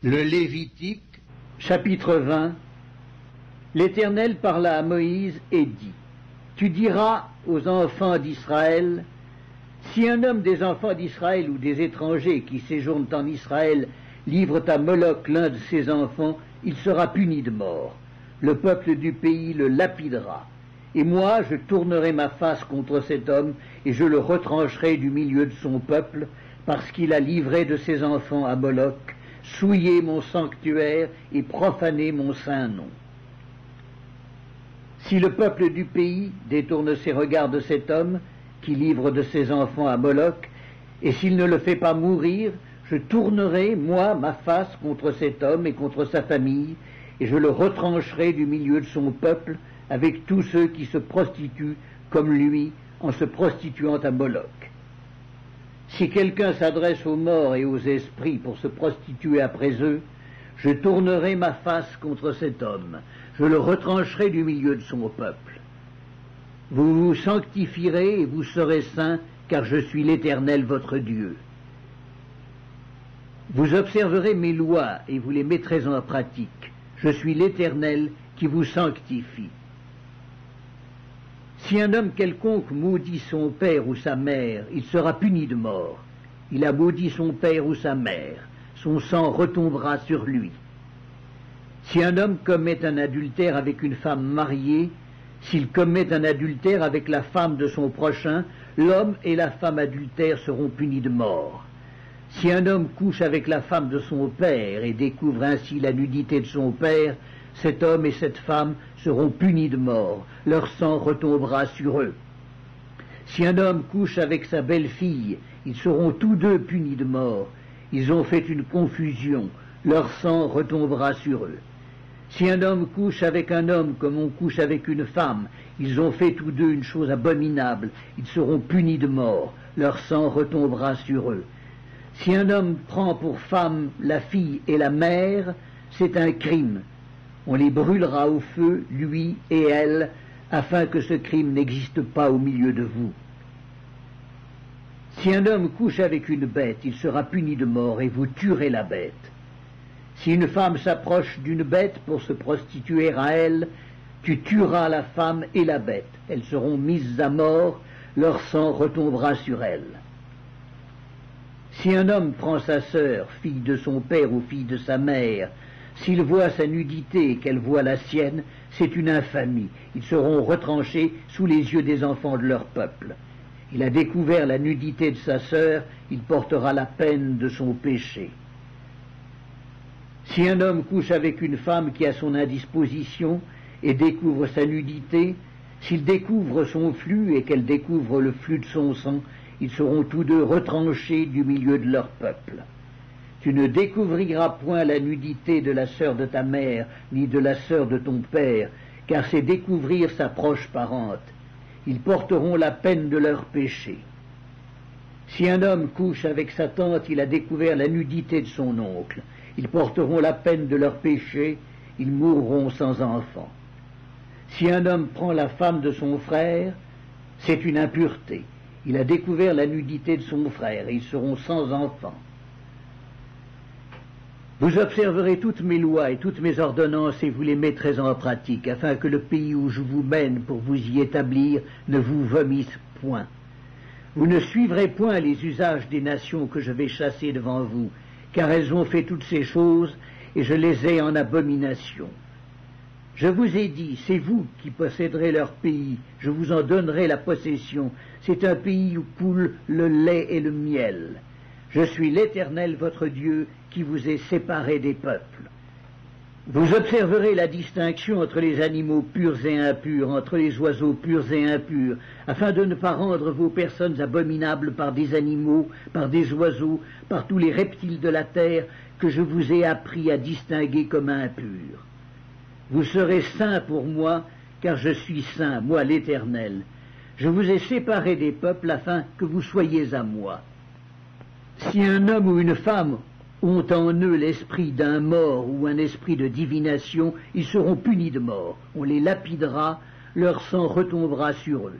Le Lévitique, Chapitre 20. L'Éternel parla à Moïse et dit, tu diras aux enfants d'Israël, si un homme des enfants d'Israël ou des étrangers qui séjournent en Israël livre à Moloch l'un de ses enfants, il sera puni de mort. Le peuple du pays le lapidera. Et moi, je tournerai ma face contre cet homme, et je le retrancherai du milieu de son peuple, parce qu'il a livré de ses enfants à Moloch, souillé mon sanctuaire et profané mon saint nom. Si le peuple du pays détourne ses regards de cet homme, qui livre de ses enfants à Moloch, et s'il ne le fait pas mourir, je tournerai, moi, ma face contre cet homme et contre sa famille, et je le retrancherai du milieu de son peuple, avec tous ceux qui se prostituent comme lui, en se prostituant à Moloch. Si quelqu'un s'adresse aux morts et aux esprits pour se prostituer après eux, je tournerai ma face contre cet homme, je le retrancherai du milieu de son peuple. Vous vous sanctifierez et vous serez saints, car je suis l'Éternel votre Dieu. Vous observerez mes lois et vous les mettrez en pratique. Je suis l'Éternel qui vous sanctifie. Si un homme quelconque maudit son père ou sa mère, il sera puni de mort. Il a maudit son père ou sa mère, son sang retombera sur lui. Si un homme commet un adultère avec une femme mariée, s'il commet un adultère avec la femme de son prochain, l'homme et la femme adultère seront punis de mort. Si un homme couche avec la femme de son père et découvre ainsi la nudité de son père, cet homme et cette femme seront punis de mort, leur sang retombera sur eux. Si un homme couche avec sa belle-fille, ils seront tous deux punis de mort. Ils ont fait une confusion, leur sang retombera sur eux. Si un homme couche avec un homme comme on couche avec une femme, ils ont fait tous deux une chose abominable, ils seront punis de mort, leur sang retombera sur eux. Si un homme prend pour femme la fille et la mère, c'est un crime. On les brûlera au feu, lui et elle, afin que ce crime n'existe pas au milieu de vous. Si un homme couche avec une bête, il sera puni de mort et vous tuerez la bête. Si une femme s'approche d'une bête pour se prostituer à elle, tu tueras la femme et la bête. Elles seront mises à mort, leur sang retombera sur elles. Si un homme prend sa sœur, fille de son père ou fille de sa mère, s'il voit sa nudité et qu'elle voit la sienne, c'est une infamie. Ils seront retranchés sous les yeux des enfants de leur peuple. Il a découvert la nudité de sa sœur, il portera la peine de son péché. Si un homme couche avec une femme qui a son indisposition et découvre sa nudité, s'il découvre son flux et qu'elle découvre le flux de son sang, ils seront tous deux retranchés du milieu de leur peuple. Tu ne découvriras point la nudité de la sœur de ta mère, ni de la sœur de ton père, car c'est découvrir sa proche parente. Ils porteront la peine de leur péché. Si un homme couche avec sa tante, il a découvert la nudité de son oncle. Ils porteront la peine de leur péché, ils mourront sans enfant. Si un homme prend la femme de son frère, c'est une impureté. Il a découvert la nudité de son frère, et ils seront sans enfant. Vous observerez toutes mes lois et toutes mes ordonnances et vous les mettrez en pratique, afin que le pays où je vous mène pour vous y établir ne vous vomisse point. Vous ne suivrez point les usages des nations que je vais chasser devant vous, car elles ont fait toutes ces choses, et je les ai en abomination. Je vous ai dit, c'est vous qui posséderez leur pays, je vous en donnerai la possession, c'est un pays où coule le lait et le miel. Je suis l'Éternel votre Dieu qui vous ai séparé des peuples. Vous observerez la distinction entre les animaux purs et impurs, entre les oiseaux purs et impurs, afin de ne pas rendre vos personnes abominables par des animaux, par des oiseaux, par tous les reptiles de la terre que je vous ai appris à distinguer comme impurs. Vous serez saints pour moi, car je suis saint, moi l'Éternel. Je vous ai séparés des peuples afin que vous soyez à moi. Si un homme ou une femme ont en eux l'esprit d'un mort ou un esprit de divination, ils seront punis de mort. On les lapidera, leur sang retombera sur eux.